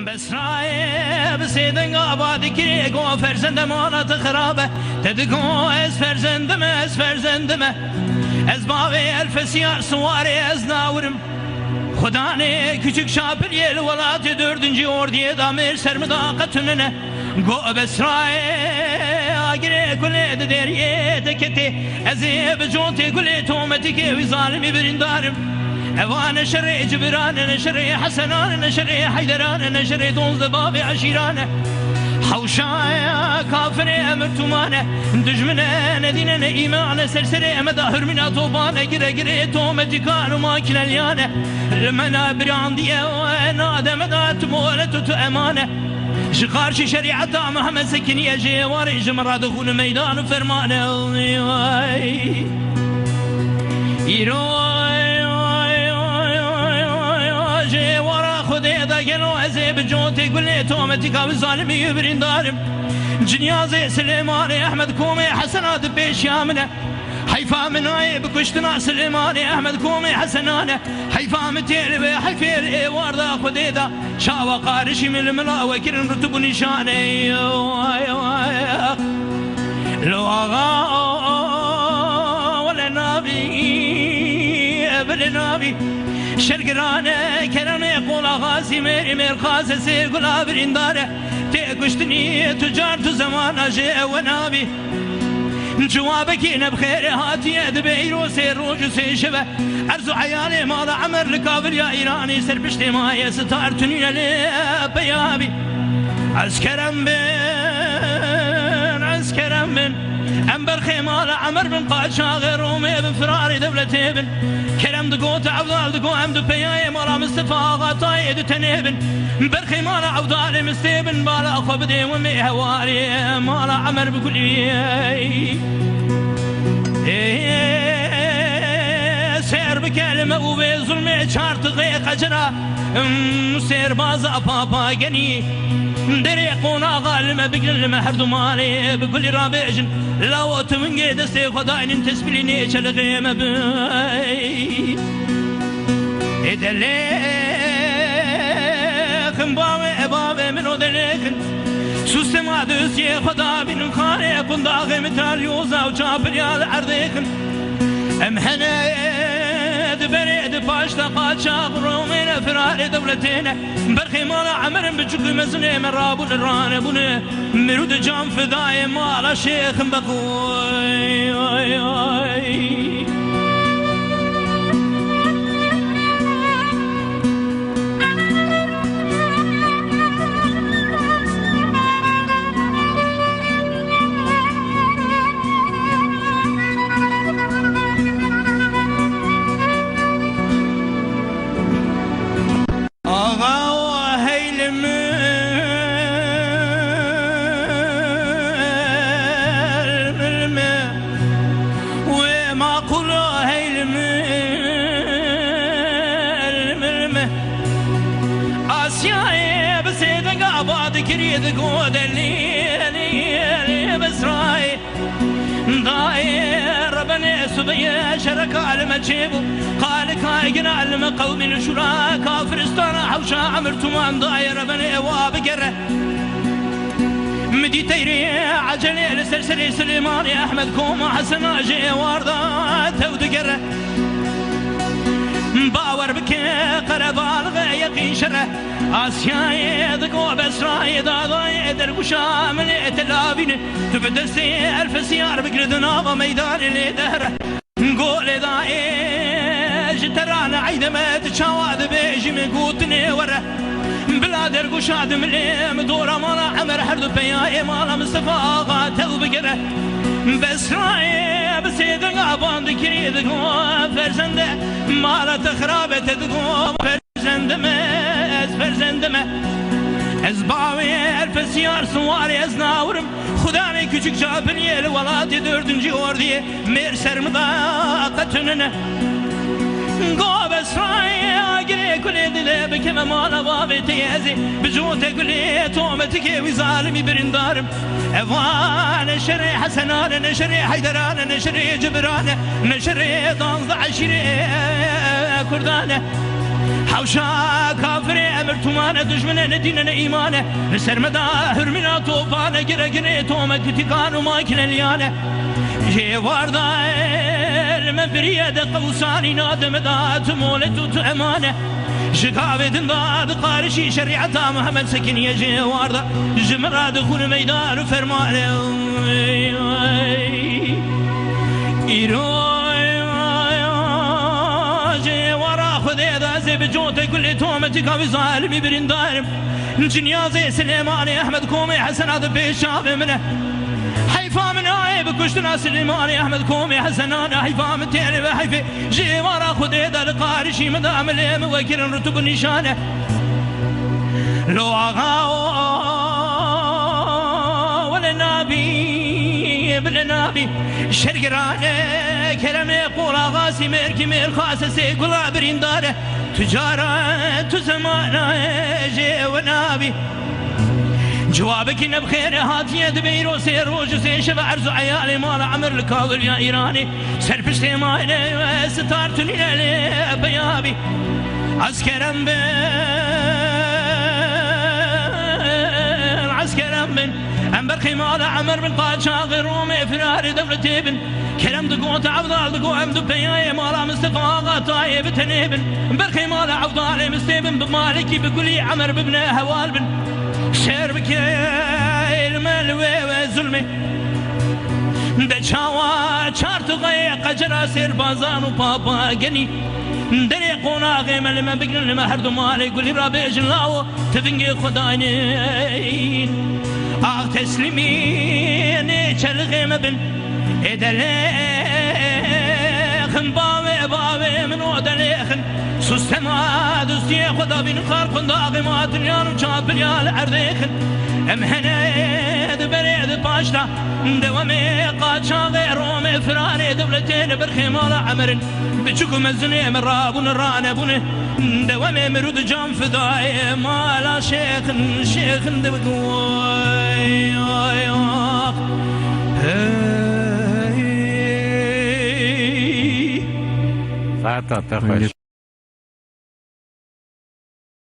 بس راي بسيدن آباد كريك و فرزند مالت خرابه تدقو از فرزندم از فرزندم از باوی الف سیار سواری از ناورم خدا ne küçük şapiriyel velatı 4. orduya damir sermidaqatınına go besraye agire kule de deriye teketi ezi bejonte kule tometi ke vizalimi birindarım evane şer'i cibran şer'i hasanan şer'i haydaran şer'i donz babi aşirane حوشايا كافر امر تومانه دجمنه ندينه ايمان سرسره مداهر من طوبانه جري جري تومتي كانوا ماكل اليانه لمنا برانديه وانا دمدات مولت امانه شقار شريعه محمد سكنيه جوار جمره دخول ميدان فرمانه يرو گلو ازی بجوتی گلی تومتی کاو ظالمی بریندارم جنیازه سلیمان احمد کومی حسنات پیش یامنه حیفا منای بکشتنا سلیمان احمد کومی حسنانه حیفا متیل به حیفیل ایواردا خودیدا شاوا قارشی من الملا وکرن رتب نشانه لو آغا ولا نابی ابل نابی شرقرانه كرمي قول غازي ميري مرخاز سير قلاب رنداره تيقشتني تجارت زمان اجي ونابي جوابك بخير هاتي دبيرو سير روج سير شبه ارزو عيالي مالا عمر لكابل يا ايراني سربشتي مايا ستارتني لبيابي عسكرم بن أنبر خيمال عمر بن قادشا غير رومي بن فراري دولتي بن كرم دقوت عبدال دقو أمد بياي مالا مصطفى غطاي دو تنيبن برخي مالا عبدال مستيبن بالا أخو بدي ومي هواري مالا عمر بكلي سير بكلمة وبظلمي شارت غيق أجرا سير بازا بابا جني دريقونا غالما بقل محرد مالي بكل رابعجن لو تمنجي دستي خداين تسبليني شلغيم بي ادليخن باوي منو دليخن سوستما دوسي خدا بين خاني بنداغي متال يوزا وشابر يا العرضيخن امحنا بريد باشتا قادشا رومين فراري دولتين برخي مالا عمر بجوك مزني من رابو الراني بني مرود جام فداي مالا شيخ بقوي كريد قود الليل بس راي داير بني سبيا شركاء المجيبو قال كايقنا المقوم الشراكا فرستان حوشا عمر تمام داير بني وابقره مدي تيري عجلي لسلسلي سليماني احمد كوما حسن اجي واردا تودقره باور بك قربال يقين شره آسياي دقو بسراي داضاي درقشا من اتلابين تبدسي الف سيار بقردنا وميدان اللي دهره نقول داي جترانا عيدما تشاواد بيجي من قوتني وره بلا درقشا دمليم دورا مالا عمر حرد بياي مالا مصطفى غاتل بقره بسراي بسيدن غابان دكري دقو فرزنده مالا تخرابة دقو فرزندمه از باوی الف سیار سواری از ناورم خدا ne küçük çapıniyel velatı 4. orduya mer sermidaqatınına قاب اسرائيل قري كل دلي بكم مالا بابي تيازي بجوته كلي تومتك وظالمي برندارم افوان شري حسنان نشري حيدران نشري جبران نشري ضنز عشري كردانه حوشا كافري أمرتمان دجمنا نديننا إيمانه لسر مدى هرمنا طوفانه قرقني تومك تقان وما كنا ليانه جي واردا المبرية قوساني نادم دات مولد وتأمانه شكاوي دنداد قارشي شريعة محمد سكن يجي واردا جمرا دخول ميدان وفرمانه بجوتي كل تومتي كاوي ظالمي برندارم الجنيازي سليماني احمد كومي حسنات بيشاف منه حيفا من عيب كشتنا سليماني احمد كومي حسنات حيفا من تاني بحيفي جي ورا خديدا القارشي مدام اليم وكيل رتب نشانه لو اغا ولا نبي بالنبي شرقرانه كلام يقول غاسي ميركي مير خاسسي قلا برنداره تجارة تزمانة جي ونابي جوابك إن بخير هاتي دبير وسير وجسي شبع عرز عيالي مال عمر الكاظر يا إيراني سرفشتي مايني ستارتني لي بيابي عسكرم بن عسكرم بن أمبرخي مال عمر بن قاد شاغر رومي فراري دولتي بن كلام دقوت عبدال دقو عمد بياي مالا مستقاغا طايب تنيبن برخي مالا عبدالي مستيبن بمالكي بقولي عمر ببن هوال بن شير بكي الملوي وظلمي دشاوا شارت غي قجرا سير بازان وبابا قني دري قونا غيم لما بقن لما هردو مالي قولي رابي جلاو تفنقي خداينين تسلمين شل بن إدليخن باوي من ودليخن سستما دستي خدا بين خارق داغي ما دنيان وشاب ريال عرديخن امهنيد بريد باشتا دوامي قاد غير رومي فراني دولتين برخي مالا عمرن بجوكو مزني من رابون الرانبون دوامي مرود جام فداي مالا شيخ دبقوي فاتح